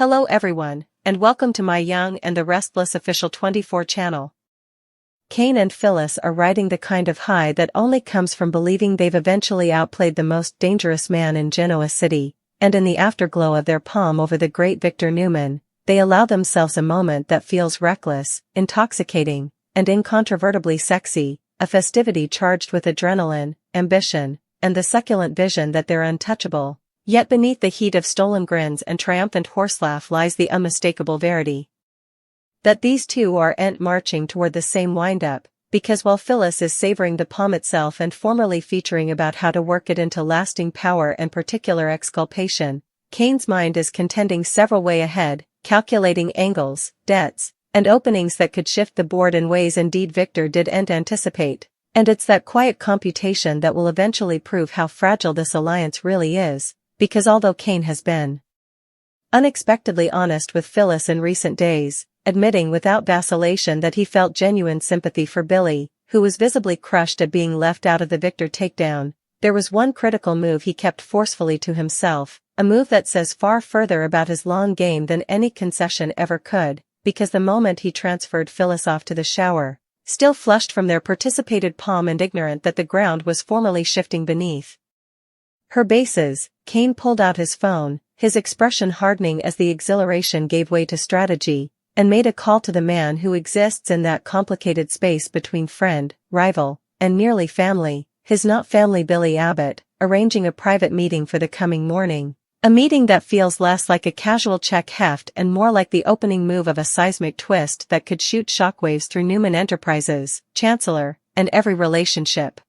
Hello everyone, and welcome to my Young and the Restless official 24 channel. Kane and Phyllis are riding the kind of high that only comes from believing they've eventually outplayed the most dangerous man in Genoa City, and in the afterglow of their palm over the great Victor Newman, they allow themselves a moment that feels reckless, intoxicating, and incontrovertibly sexy, a festivity charged with adrenaline, ambition, and the succulent vision that they're untouchable. Yet beneath the heat of stolen grins and triumphant horselaugh lies the unmistakable verity that these two are marching toward the same wind-up, because while Phyllis is savoring the palm itself and formerly featuring about how to work it into lasting power and particular exculpation, Kane's mind is contending several way ahead, calculating angles, debts, and openings that could shift the board in ways indeed Victor didn't anticipate, and it's that quiet computation that will eventually prove how fragile this alliance really is. Because although Kane has been unexpectedly honest with Phyllis in recent days, admitting without vacillation that he felt genuine sympathy for Billy, who was visibly crushed at being left out of the Victor takedown, there was one critical move he kept forcefully to himself, a move that says far further about his long game than any concession ever could, because the moment he transferred Phyllis off to the shower, still flushed from their participated palm and ignorant that the ground was formally shifting beneath her bases, Kane pulled out his phone, his expression hardening as the exhilaration gave way to strategy, and made a call to the man who exists in that complicated space between friend, rival, and nearly family, his not family Billy Abbott, arranging a private meeting for the coming morning. A meeting that feels less like a casual check heft and more like the opening move of a seismic twist that could shoot shockwaves through Newman Enterprises, Chancellor, and every relationship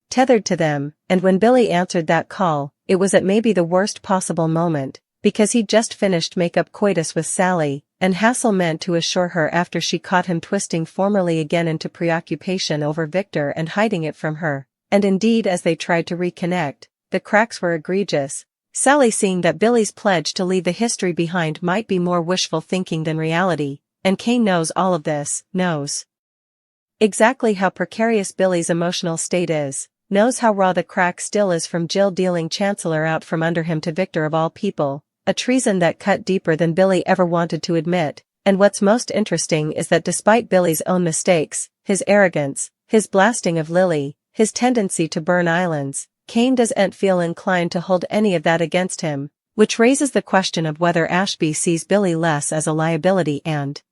tethered to them. And when Billy answered that call, it was at maybe the worst possible moment, because he'd just finished make-up coitus with Sally, and hassle meant to assure her after she caught him twisting formally again into preoccupation over Victor and hiding it from her, and indeed as they tried to reconnect, the cracks were egregious, Sally seeing that Billy's pledge to leave the history behind might be more wishful thinking than reality, and Kane knows all of this, knows exactly how precarious Billy's emotional state is, knows how raw the crack still is from Jill dealing Chancellor out from under him to Victor of all people, a treason that cut deeper than Billy ever wanted to admit, and what's most interesting is that despite Billy's own mistakes, his arrogance, his blasting of Lily, his tendency to burn islands, Kane doesn't feel inclined to hold any of that against him, which raises the question of whether Ashby sees Billy less as a liability and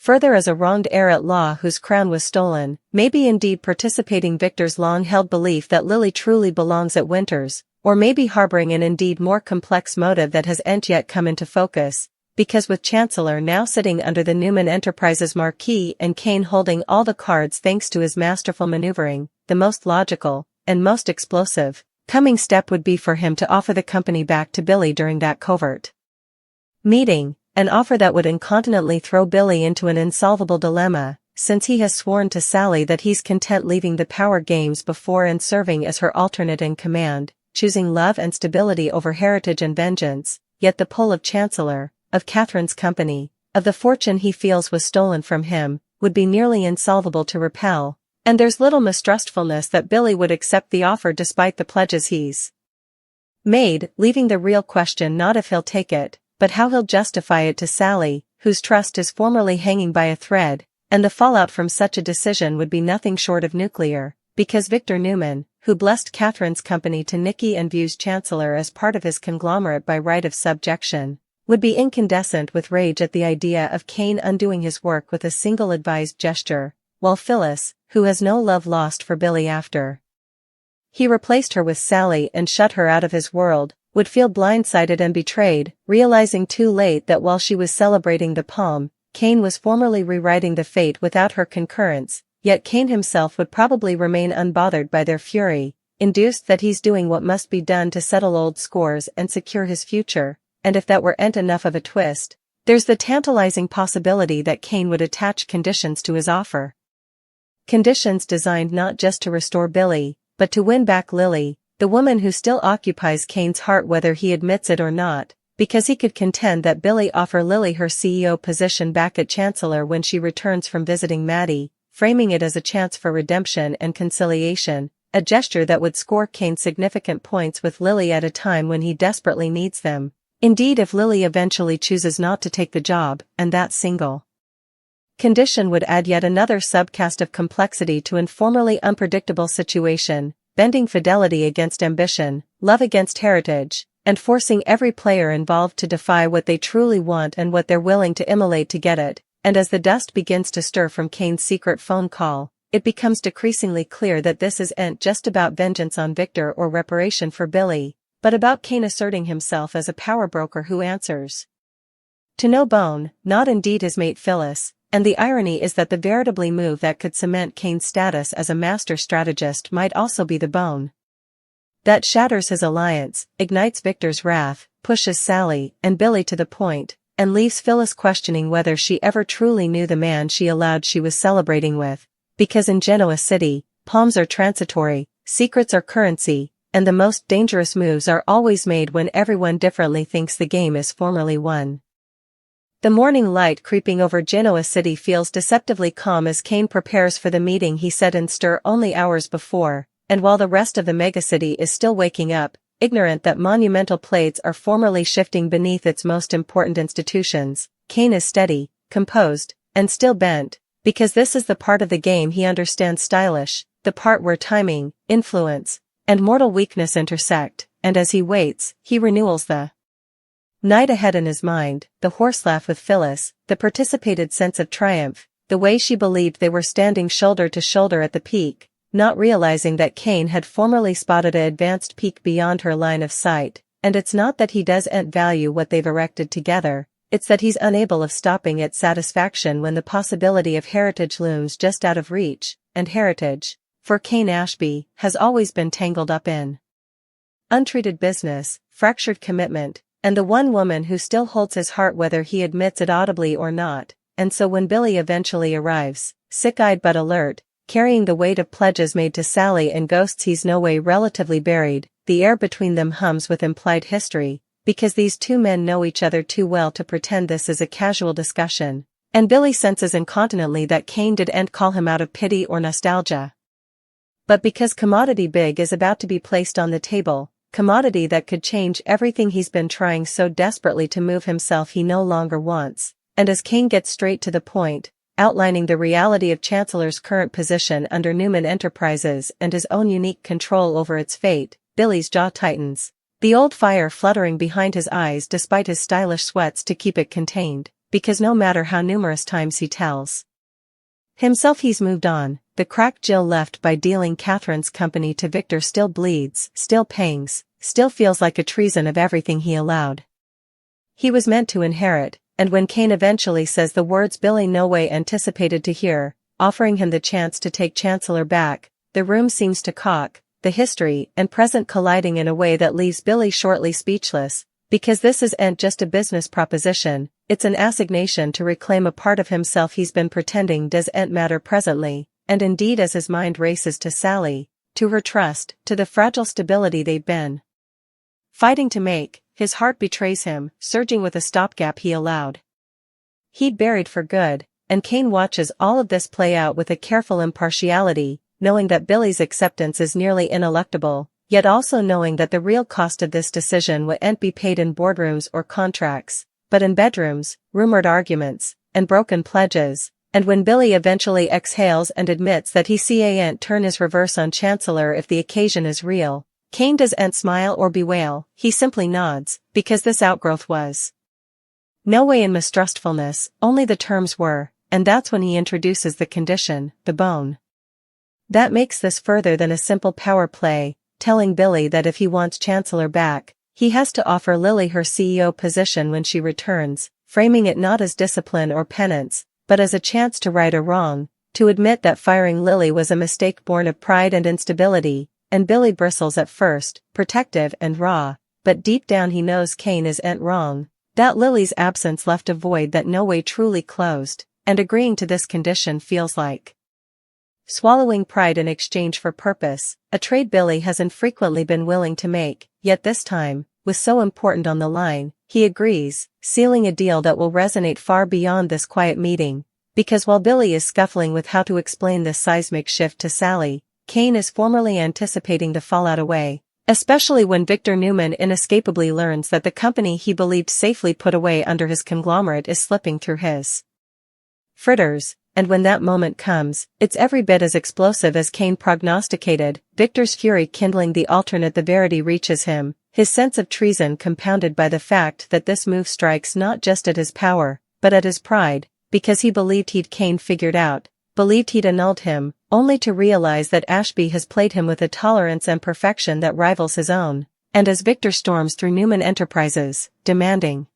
further as a wronged heir at law whose crown was stolen, maybe indeed participating Victor's long-held belief that Lily truly belongs at Winters, or maybe harboring an indeed more complex motive that hasn't yet come into focus, because with Chancellor now sitting under the Newman Enterprises marquee and Kane holding all the cards thanks to his masterful maneuvering, the most logical, and most explosive, coming step would be for him to offer the company back to Billy during that covert meeting. An offer that would incontinently throw Billy into an insolvable dilemma, since he has sworn to Sally that he's content leaving the power games before and serving as her alternate in command, choosing love and stability over heritage and vengeance, yet the pull of Chancellor, of Catherine's company, of the fortune he feels was stolen from him, would be nearly insolvable to repel, and there's little mistrustfulness that Billy would accept the offer despite the pledges he's made, leaving the real question not if he'll take it, but how he'll justify it to Sally, whose trust is formerly hanging by a thread, and the fallout from such a decision would be nothing short of nuclear, because Victor Newman, who blessed Catherine's company to Nicky and views Chancellor as part of his conglomerate by right of subjection, would be incandescent with rage at the idea of Kane undoing his work with a single advised gesture, while Phyllis, who has no love lost for Billy after he replaced her with Sally and shut her out of his world, would feel blindsided and betrayed, realizing too late that while she was celebrating the palm, Kane was formally rewriting the fate without her concurrence, yet Kane himself would probably remain unbothered by their fury, induced that he's doing what must be done to settle old scores and secure his future, and if that weren't enough of a twist, there's the tantalizing possibility that Kane would attach conditions to his offer. Conditions designed not just to restore Billy, but to win back Lily, the woman who still occupies Kane's heart whether he admits it or not, because he could contend that Billy offer Lily her CEO position back at Chancellor when she returns from visiting Maddie, framing it as a chance for redemption and conciliation, a gesture that would score Kane significant points with Lily at a time when he desperately needs them, Indeed, if Lily eventually chooses not to take the job, and that single condition would add yet another subcast of complexity to an formerly unpredictable situation, bending fidelity against ambition, love against heritage, and forcing every player involved to defy what they truly want and what they're willing to immolate to get it. And as the dust begins to stir from Kane's secret phone call, it becomes decreasingly clear that this isn't just about vengeance on Victor or reparation for Billy, but about Kane asserting himself as a power broker who answers to no bone, not indeed his mate Phyllis. And the irony is that the veritably move that could cement Kane's status as a master strategist might also be the bone that shatters his alliance, ignites Victor's wrath, pushes Sally and Billy to the point, and leaves Phyllis questioning whether she ever truly knew the man she allowed she was celebrating with. Because in Genoa City, palms are transitory, secrets are currency, and the most dangerous moves are always made when everyone differently thinks the game is formally won. The morning light creeping over Genoa City feels deceptively calm as Kane prepares for the meeting he set in stir only hours before, and while the rest of the megacity is still waking up, ignorant that monumental plates are formally shifting beneath its most important institutions, Kane is steady, composed, and still bent, because this is the part of the game he understands stylish, the part where timing, influence, and mortal weakness intersect, and as he waits, he renewals the night ahead in his mind, the horse laugh with Phyllis, the participated sense of triumph, the way she believed they were standing shoulder to shoulder at the peak, not realizing that Kane had formerly spotted an advanced peak beyond her line of sight. And it's not that he doesn't value what they've erected together, it's that he's unable of stopping its satisfaction when the possibility of heritage looms just out of reach, and heritage, for Kane Ashby, has always been tangled up in untreated business, fractured commitment, and the one woman who still holds his heart whether he admits it audibly or not. And so when Billy eventually arrives, sick-eyed but alert, carrying the weight of pledges made to Sally and ghosts he's no way relatively buried, the air between them hums with implied history, because these two men know each other too well to pretend this is a casual discussion, and Billy senses incontinently that Kane didn't call him out of pity or nostalgia, but because commodity big is about to be placed on the table, commodity that could change everything he's been trying so desperately to move himself he no longer wants. And as Kane gets straight to the point, outlining the reality of Chancellor's current position under Newman Enterprises and his own unique control over its fate, Billy's jaw tightens, the old fire fluttering behind his eyes despite his stylish sweats to keep it contained, because no matter how numerous times he tells himself he's moved on, the crack Jill left by dealing Catherine's company to Victor still bleeds, still pangs, still feels like a treason of everything he allowed he was meant to inherit. And when Kane eventually says the words Billy no way anticipated to hear, offering him the chance to take Chancellor back, the room seems to cock, the history and present colliding in a way that leaves Billy shortly speechless, because this isn't just a business proposition, it's an assignation to reclaim a part of himself he's been pretending doesn't matter presently. And indeed, as his mind races to Sally, to her trust, to the fragile stability they've been fighting to make, his heart betrays him, surging with a stopgap he allowed he'd buried for good. And Kane watches all of this play out with a careful impartiality, knowing that Billy's acceptance is nearly ineluctable, yet also knowing that the real cost of this decision wouldn't be paid in boardrooms or contracts, but in bedrooms, rumored arguments, and broken pledges. And when Billy eventually exhales and admits that he can't turn his reverse on Chancellor if the occasion is real, Kane doesn't smile or bewail, he simply nods, because this outgrowth was no way in mistrustfulness, only the terms were, and that's when he introduces the condition, the bone. That makes this further than a simple power play, telling Billy that if he wants Chancellor back, he has to offer Lily her CEO position when she returns, framing it not as discipline or penance, but as a chance to right a wrong, to admit that firing Lily was a mistake born of pride and instability. And Billy bristles at first, protective and raw, but deep down he knows Kane isn't wrong, that Lily's absence left a void that no way truly closed, and agreeing to this condition feels like swallowing pride in exchange for purpose, a trade Billy has infrequently been willing to make, yet this time, with so important on the line, he agrees, sealing a deal that will resonate far beyond this quiet meeting, because while Billy is scuffling with how to explain this seismic shift to Sally, Kane is formally anticipating the fallout away, Especially when Victor Newman inescapably learns that the company he believed safely put away under his conglomerate is slipping through his fritters, and when that moment comes, it's every bit as explosive as Kane prognosticated, Victor's fury kindling the alternate the verity reaches him, his sense of treason compounded by the fact that this move strikes not just at his power, but at his pride, because he believed he'd Kane figured out, believed he'd annulled him, only to realize that Ashby has played him with a tolerance and perfection that rivals his own, and as Victor storms through Newman Enterprises, demanding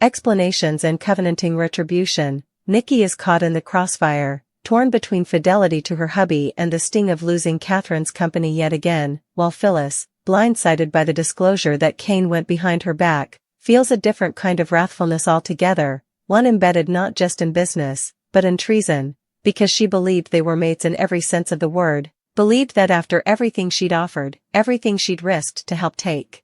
explanations and covenanting retribution, Nikki is caught in the crossfire, torn between fidelity to her hubby and the sting of losing Catherine's company yet again, while Phyllis, blindsided by the disclosure that Kane went behind her back, feels a different kind of wrathfulness altogether, one embedded not just in business, but in treason, because she believed they were mates in every sense of the word, believed that after everything she'd offered, everything she'd risked to help take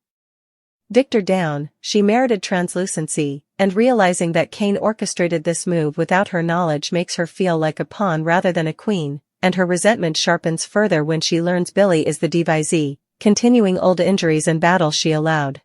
Victor down, she merited translucency, and realizing that Kane orchestrated this move without her knowledge makes her feel like a pawn rather than a queen, and her resentment sharpens further when she learns Billy is the devisee, continuing old injuries and battles she allowed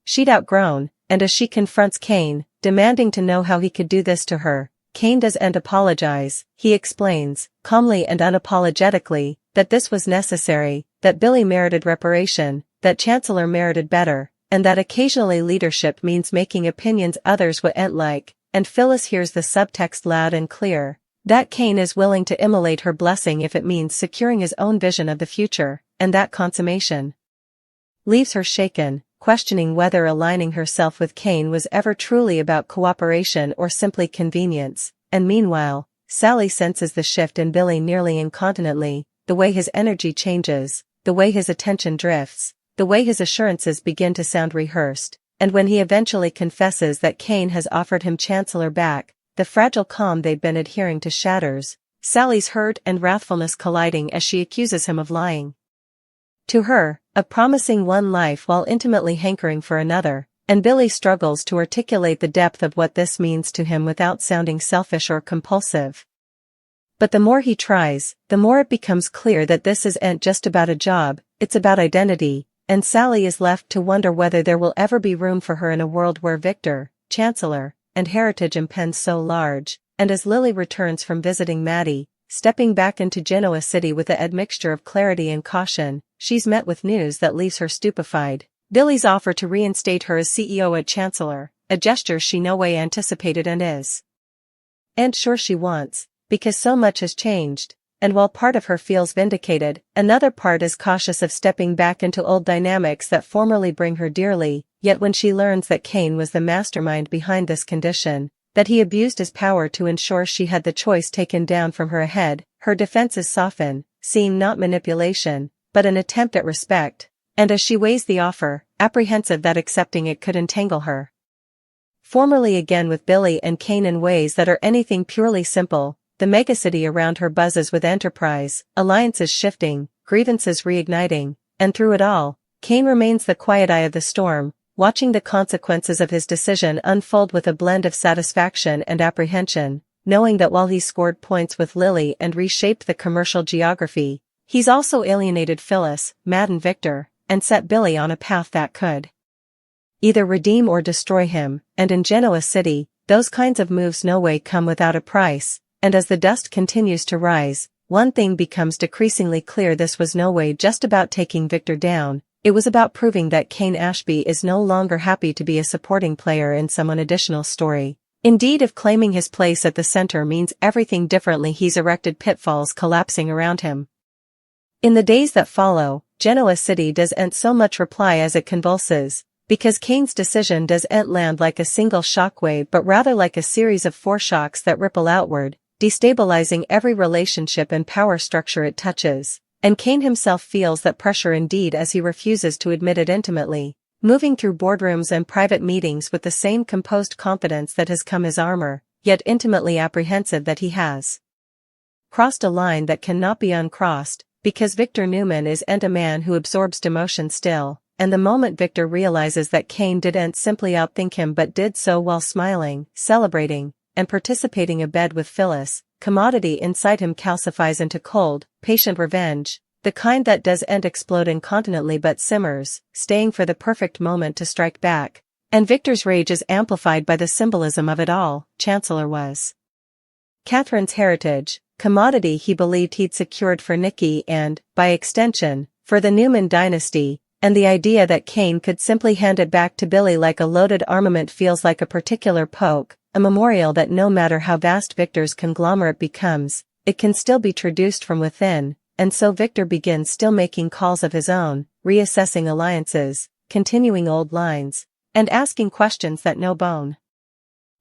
she'd outgrown, and as she confronts Kane, demanding to know how he could do this to her, Kane doesn't apologize, he explains, calmly and unapologetically, that this was necessary, that Billy merited reparation, that Chancellor merited better, and that occasionally leadership means making opinions others wouldn't like, and Phyllis hears the subtext loud and clear, that Kane is willing to immolate her blessing if it means securing his own vision of the future, and that consummation leaves her shaken, questioning whether aligning herself with Kane was ever truly about cooperation or simply convenience, and meanwhile, Sally senses the shift in Billy nearly incontinently, the way his energy changes, the way his attention drifts, the way his assurances begin to sound rehearsed, and when he eventually confesses that Kane has offered him Chancellor back, the fragile calm they'd been adhering to shatters, Sally's hurt and wrathfulness colliding as she accuses him of lying to her, of promising one life while intimately hankering for another, and Billy struggles to articulate the depth of what this means to him without sounding selfish or compulsive. But the more he tries, the more it becomes clear that this isn't just about a job, it's about identity, and Sally is left to wonder whether there will ever be room for her in a world where Victor, Chancellor, and heritage impend so large, and as Lily returns from visiting Maddie, stepping back into Genoa City with a admixture of clarity and caution, she's met with news that leaves her stupefied. Billy's offer to reinstate her as CEO at Chancellor, a gesture she no way anticipated and sure she wants, because so much has changed, and while part of her feels vindicated, another part is cautious of stepping back into old dynamics that formerly bring her dearly, yet when she learns that Kane was the mastermind behind this condition, that he abused his power to ensure she had the choice taken down from her ahead, her defenses soften, seeing not manipulation, but an attempt at respect, and as she weighs the offer, apprehensive that accepting it could entangle her formerly again with Billy and Kane in ways that are anything purely simple, the megacity around her buzzes with enterprise, alliances shifting, grievances reigniting, and through it all, Kane remains the quiet eye of the storm, watching the consequences of his decision unfold with a blend of satisfaction and apprehension, knowing that while he scored points with Lily and reshaped the commercial geography, he's also alienated Phyllis, maddened Victor, and set Billy on a path that could either redeem or destroy him, and in Genoa City, those kinds of moves no way come without a price, and as the dust continues to rise, one thing becomes decreasingly clear: this was no way just about taking Victor down, it was about proving that Kane Ashby is no longer happy to be a supporting player in some additional story. Indeed, if claiming his place at the center means everything differently, he's erected pitfalls collapsing around him. In the days that follow, Genoa City doesn't so much reply as it convulses, because Kane's decision doesn't land like a single shockwave but rather like a series of foreshocks that ripple outward, destabilizing every relationship and power structure it touches, and Kane himself feels that pressure indeed as he refuses to admit it intimately, moving through boardrooms and private meetings with the same composed confidence that has come his armor, yet intimately apprehensive that he has crossed a line that cannot be uncrossed, because Victor Newman isn't a man who absorbs demotion still, and the moment Victor realizes that Kane didn't simply outthink him but did so while smiling, celebrating, and participating abed with Phyllis, commodity inside him calcifies into cold, patient revenge, the kind that doesn't explode incontinently but simmers, staying for the perfect moment to strike back. And Victor's rage is amplified by the symbolism of it all. Chancellor was Catherine's heritage, commodity he believed he'd secured for Nikki and, by extension, for the Newman dynasty, and the idea that Kane could simply hand it back to Billy like a loaded armament feels like a particular poke, a memorial that no matter how vast Victor's conglomerate becomes, it can still be traduced from within, and so Victor begins still making calls of his own, reassessing alliances, continuing old lines, and asking questions that no bone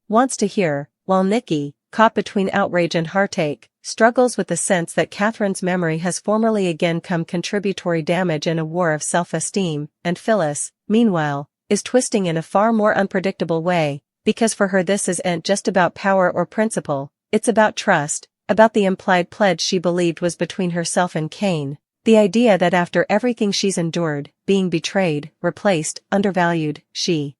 wants to hear, while Nikki, caught between outrage and heartache, struggles with the sense that Catherine's memory has formerly again come contributory damage in a war of self-esteem, and Phyllis, meanwhile, is twisting in a far more unpredictable way, because for her this isn't just about power or principle, it's about trust, about the implied pledge she believed was between herself and Kane, the idea that after everything she's endured, being betrayed, replaced, undervalued, she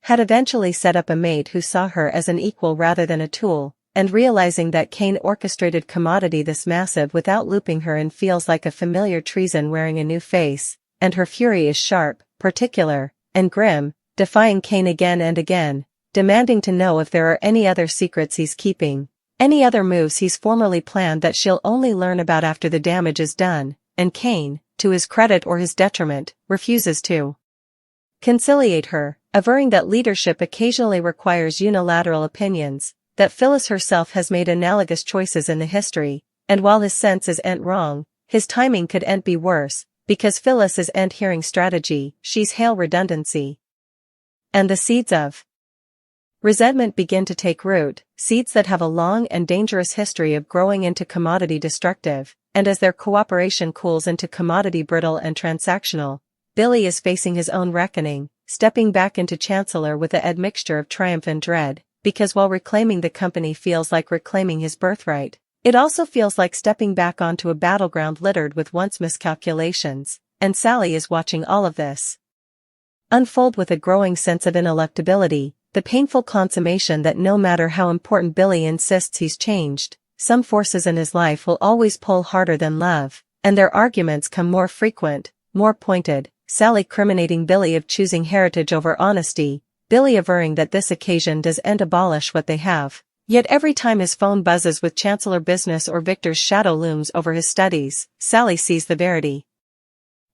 had eventually set up a mate who saw her as an equal rather than a tool, and realizing that Kane orchestrated commodity this massive without looping her in feels like a familiar treason wearing a new face, and her fury is sharp, particular, and grim, defying Kane again and again, demanding to know if there are any other secrets he's keeping, any other moves he's formerly planned that she'll only learn about after the damage is done, and Kane, to his credit or his detriment, refuses to conciliate her, averring that leadership occasionally requires unilateral opinions, that Phyllis herself has made analogous choices in the history, and while his sense isn't wrong, his timing couldn't be worse, because Phyllis isn't hearing strategy, she's hail redundancy. And the seeds of resentment begin to take root, seeds that have a long and dangerous history of growing into commodity destructive, and as their cooperation cools into commodity brittle and transactional, Billy is facing his own reckoning, stepping back into Chancellor with a admixture of triumph and dread, because while reclaiming the company feels like reclaiming his birthright, it also feels like stepping back onto a battleground littered with once miscalculations, and Sally is watching all of this unfold with a growing sense of ineluctability, the painful consummation that no matter how important Billy insists he's changed, some forces in his life will always pull harder than love, and their arguments come more frequent, more pointed, Sally criminating Billy of choosing heritage over honesty, Billy averring that this occasion doesn't abolish what they have. Yet every time his phone buzzes with Chancellor business or Victor's shadow looms over his studies, Sally sees the verity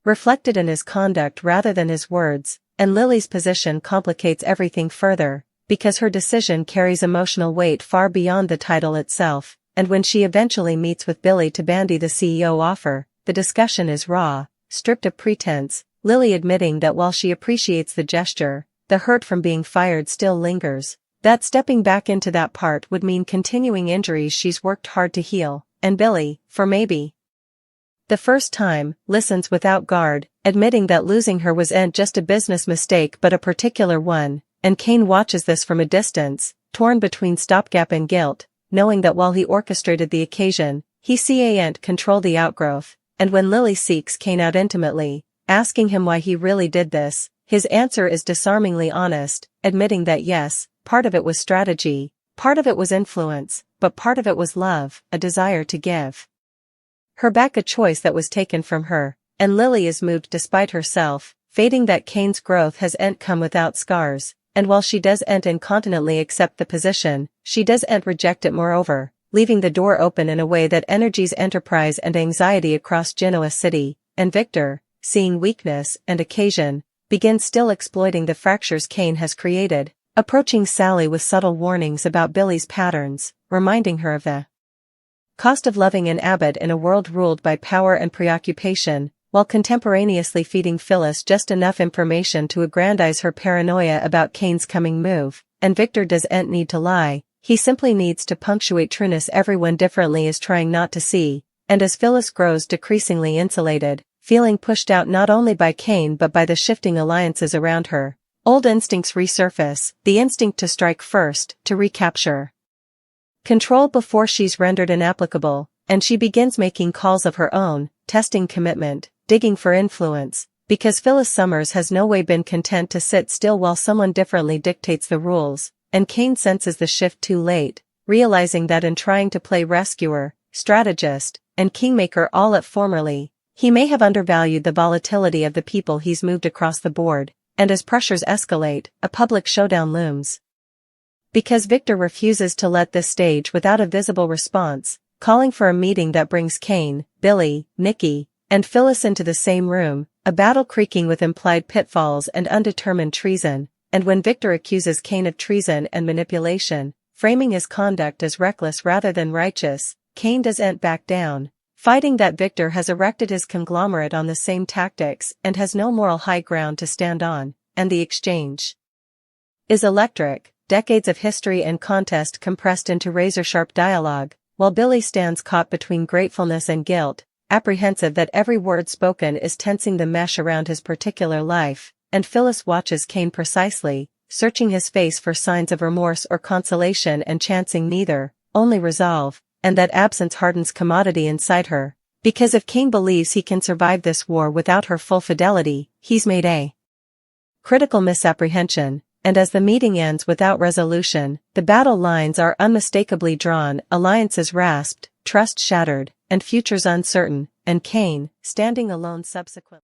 reflected in his conduct rather than his words, and Lily's position complicates everything further, because her decision carries emotional weight far beyond the title itself, and when she eventually meets with Billy to bandy the CEO offer, the discussion is raw, stripped of pretense, Lily admitting that while she appreciates the gesture, the hurt from being fired still lingers, that stepping back into that part would mean continuing injuries she's worked hard to heal, and Billy, for maybe the first time, listens without guard, admitting that losing her wasn't just a business mistake but a particular one, and Kane watches this from a distance, torn between stopgap and guilt, knowing that while he orchestrated the occasion, he can't control the outgrowth, and when Lily seeks Kane out intimately, asking him why he really did this, his answer is disarmingly honest, admitting that yes, part of it was strategy, part of it was influence, but part of it was love, a desire to give her back a choice that was taken from her, and Lily is moved despite herself, fating that Kane's growth hasn't come without scars, and while she doesn't incontinently accept the position, she doesn't reject it moreover, leaving the door open in a way that energies enterprise and anxiety across Genoa City, and Victor, seeing weakness and occasion, begins still exploiting the fractures Kane has created, approaching Sally with subtle warnings about Billy's patterns, reminding her of the cost of loving an abbot in a world ruled by power and preoccupation, while contemporaneously feeding Phyllis just enough information to aggrandize her paranoia about Kane's coming move, and Victor doesn't need to lie, he simply needs to punctuate trueness everyone differently is trying not to see, and as Phyllis grows decreasingly insulated, feeling pushed out not only by Kane but by the shifting alliances around her, old instincts resurface, the instinct to strike first, to recapture control before she's rendered inapplicable, and she begins making calls of her own, testing commitment, digging for influence, because Phyllis Summers has no way been content to sit still while someone differently dictates the rules, and Kane senses the shift too late, realizing that in trying to play rescuer, strategist, and kingmaker all at formerly, he may have undervalued the volatility of the people he's moved across the board, and as pressures escalate, a public showdown looms. Because Victor refuses to let this stage without a visible response, calling for a meeting that brings Kane, Billy, Nikki, and Phyllis into the same room, a battle creaking with implied pitfalls and undetermined treason, and when Victor accuses Kane of treason and manipulation, framing his conduct as reckless rather than righteous, Kane doesn't back down, fighting that Victor has erected his conglomerate on the same tactics and has no moral high ground to stand on, and the exchange is electric, decades of history and contest compressed into razor-sharp dialogue, while Billy stands caught between gratefulness and guilt, apprehensive that every word spoken is tensing the mesh around his particular life, and Phyllis watches Kane precisely, searching his face for signs of remorse or consolation and chancing neither, only resolve, and that absence hardens commodity inside her, because if Kane believes he can survive this war without her full fidelity, he's made a critical misapprehension, and as the meeting ends without resolution, the battle lines are unmistakably drawn, alliances rasped, trust shattered, and futures uncertain, and Kane, standing alone subsequently.